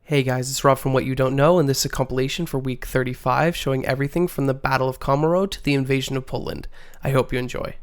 Hey guys, it's Rob from What You Don't Know, and this is a compilation for week 35 showing everything from the Battle of Komarow to the invasion of Poland. I hope you enjoy.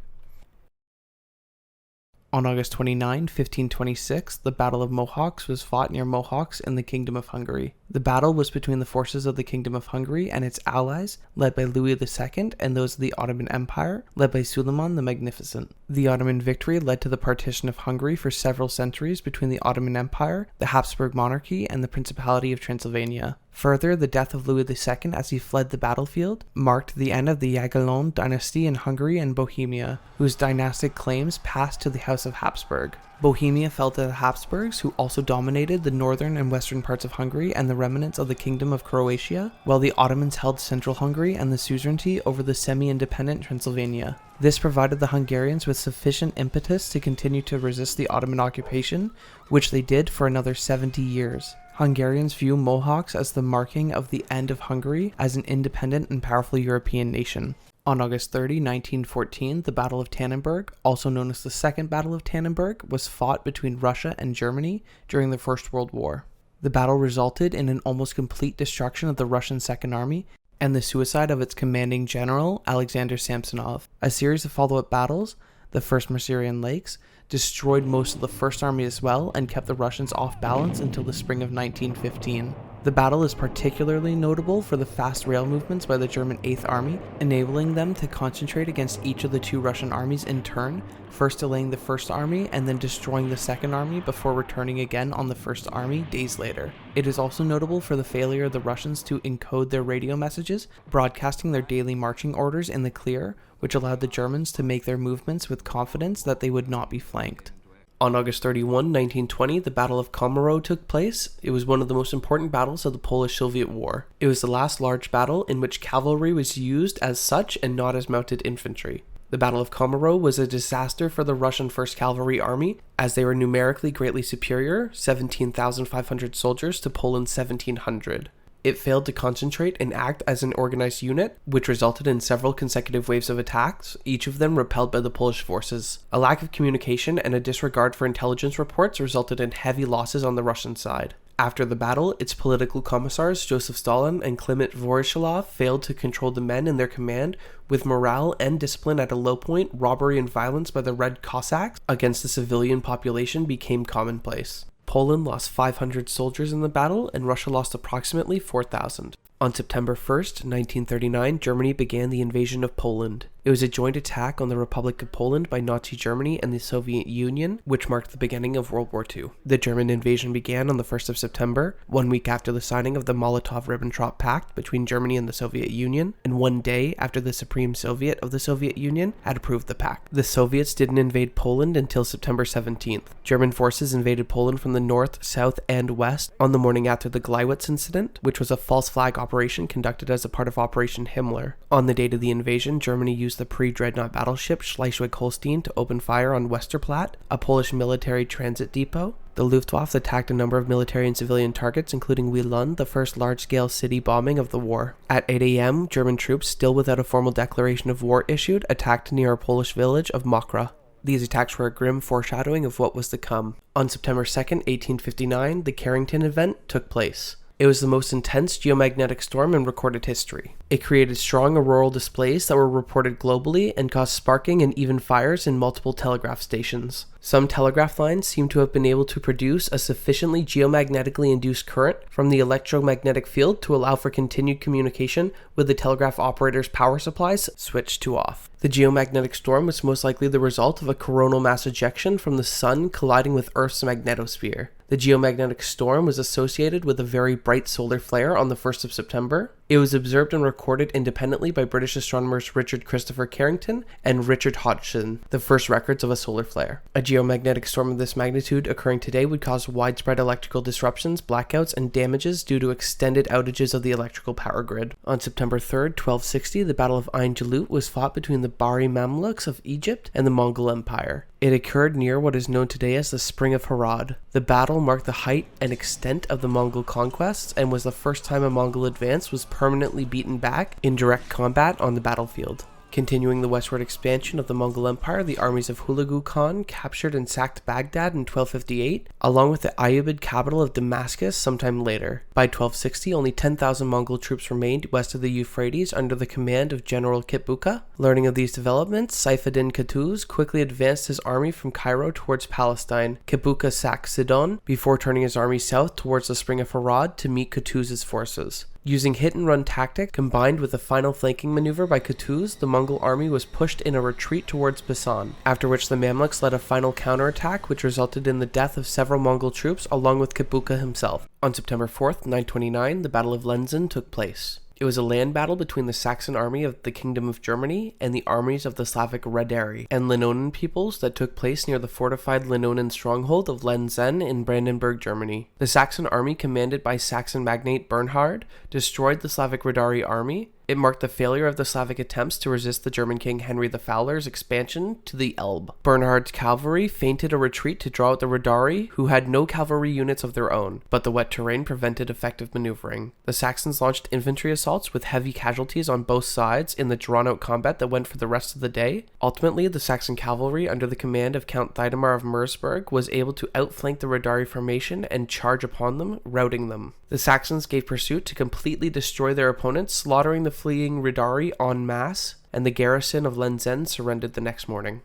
On August 29, 1526, the Battle of Mohacs was fought near Mohacs in the Kingdom of Hungary. The battle was between the forces of the Kingdom of Hungary and its allies, led by Louis II, and those of the Ottoman Empire, led by Suleiman the Magnificent. The Ottoman victory led to the partition of Hungary for several centuries between the Ottoman Empire, the Habsburg monarchy, and the Principality of Transylvania. Further, the death of Louis II as he fled the battlefield marked the end of the Jagiellon dynasty in Hungary and Bohemia, whose dynastic claims passed to the House of Habsburg. Bohemia fell to the Habsburgs, who also dominated the northern and western parts of Hungary and the remnants of the Kingdom of Croatia, while the Ottomans held central Hungary and the suzerainty over the semi-independent Transylvania. This provided the Hungarians with sufficient impetus to continue to resist the Ottoman occupation, which they did for another 70 years. Hungarians view Mohacs as the marking of the end of Hungary as an independent and powerful European nation. On August 30, 1914, the Battle of Tannenberg, also known as the Second Battle of Tannenberg, was fought between Russia and Germany during the First World War. The battle resulted in an almost complete destruction of the Russian Second Army and the suicide of its commanding general, Alexander Samsonov. A series of follow-up battles, the First Masurian Lakes, destroyed most of the First Army as well and kept the Russians off balance until the spring of 1915. The battle is particularly notable for the fast rail movements by the German 8th Army, enabling them to concentrate against each of the two Russian armies in turn, first delaying the First Army and then destroying the Second Army before returning again on the First Army days later. It is also notable for the failure of the Russians to encode their radio messages, broadcasting their daily marching orders in the clear, which allowed the Germans to make their movements with confidence that they would not be flanked. On August 31, 1920, the Battle of Komarow took place. It was one of the most important battles of the Polish-Soviet War. It was the last large battle in which cavalry was used as such and not as mounted infantry. The Battle of Komarow was a disaster for the Russian 1st Cavalry Army, as they were numerically greatly superior, 17,500 soldiers to Poland's 1,700. It failed to concentrate and act as an organized unit, which resulted in several consecutive waves of attacks, each of them repelled by the Polish forces. A lack of communication and a disregard for intelligence reports resulted in heavy losses on the Russian side. After the battle, its political commissars, Joseph Stalin and Klement Voroshilov, failed to control the men in their command, with morale and discipline at a low point. Robbery and violence by the Red Cossacks against the civilian population became commonplace. Poland lost 500 soldiers in the battle, and Russia lost approximately 4,000. On September 1st, 1939, Germany began the invasion of Poland. It was a joint attack on the Republic of Poland by Nazi Germany and the Soviet Union, which marked the beginning of World War II. The German invasion began on the 1st of September, 1 week after the signing of the Molotov-Ribbentrop Pact between Germany and the Soviet Union, and 1 day after the Supreme Soviet of the Soviet Union had approved the pact. The Soviets didn't invade Poland until September 17th. German forces invaded Poland from the north, south, and west on the morning after the Gleiwitz incident, which was a false flag operation conducted as a part of Operation Himmler. On the date of the invasion, Germany used the pre-dreadnought battleship Schleswig-Holstein to open fire on Westerplatte, a Polish military transit depot. The Luftwaffe attacked a number of military and civilian targets, including Wielun, the first large-scale city bombing of the war. At 8 a.m., German troops, still without a formal declaration of war issued, attacked near a Polish village of Mokra. These attacks were a grim foreshadowing of what was to come. On September 2nd, 1859, the Carrington event took place. It was the most intense geomagnetic storm in recorded history. It created strong auroral displays that were reported globally and caused sparking and even fires in multiple telegraph stations. Some telegraph lines seem to have been able to produce a sufficiently geomagnetically induced current from the electromagnetic field to allow for continued communication with the telegraph operator's power supplies switched to off. The geomagnetic storm was most likely the result of a coronal mass ejection from the sun colliding with Earth's magnetosphere. The geomagnetic storm was associated with a very bright solar flare on the 1st of September. It was observed and recorded independently by British astronomers Richard Christopher Carrington and Richard Hodgson, the first records of a solar flare. A geomagnetic storm of this magnitude occurring today would cause widespread electrical disruptions, blackouts, and damages due to extended outages of the electrical power grid. On September 3rd, 1260, the Battle of Ain Jalut was fought between the Bahri Mamluks of Egypt and the Mongol Empire. It occurred near what is known today as the Spring of Harad. The battle marked the height and extent of the Mongol conquests and was the first time a Mongol advance was permanently beaten back in direct combat on the battlefield. Continuing the westward expansion of the Mongol Empire, the armies of Hulagu Khan captured and sacked Baghdad in 1258, along with the Ayyubid capital of Damascus sometime later. By 1260, only 10,000 Mongol troops remained west of the Euphrates under the command of General Kitbuka. Learning of these developments, Saifuddin Qutuz quickly advanced his army from Cairo towards Palestine. Kitbuka sacked Sidon before turning his army south towards the Spring of Harad to meet Qutuz's forces. Using hit-and-run tactic combined with a final flanking maneuver by Qutuz, the Mongol army was pushed in a retreat towards Basan, after which the Mamluks led a final counterattack which resulted in the death of several Mongol troops along with Kitbuka himself. On September 4th, 929, the Battle of Lenzen took place. It was a land battle between the Saxon army of the Kingdom of Germany and the armies of the Slavic Radari and Linnonen peoples that took place near the fortified Linnonen stronghold of Lenzen in Brandenburg, Germany. The Saxon army, commanded by Saxon magnate Bernhard, destroyed the Slavic Radari army. It marked the failure of the Slavic attempts to resist the German king Henry the Fowler's expansion to the Elbe. Bernhard's cavalry feinted a retreat to draw out the Radari, who had no cavalry units of their own, but the wet terrain prevented effective maneuvering. The Saxons launched infantry assaults with heavy casualties on both sides in the drawn-out combat that went for the rest of the day. Ultimately, the Saxon cavalry, under the command of Count Theidemar of Mersburg, was able to outflank the Radari formation and charge upon them, routing them. The Saxons gave pursuit to completely destroy their opponents, slaughtering the fleeing Radari en masse, and the garrison of Lenzen surrendered the next morning.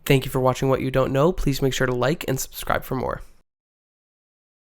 Thank you for watching What You Don't Know. Please make sure to like and subscribe for more.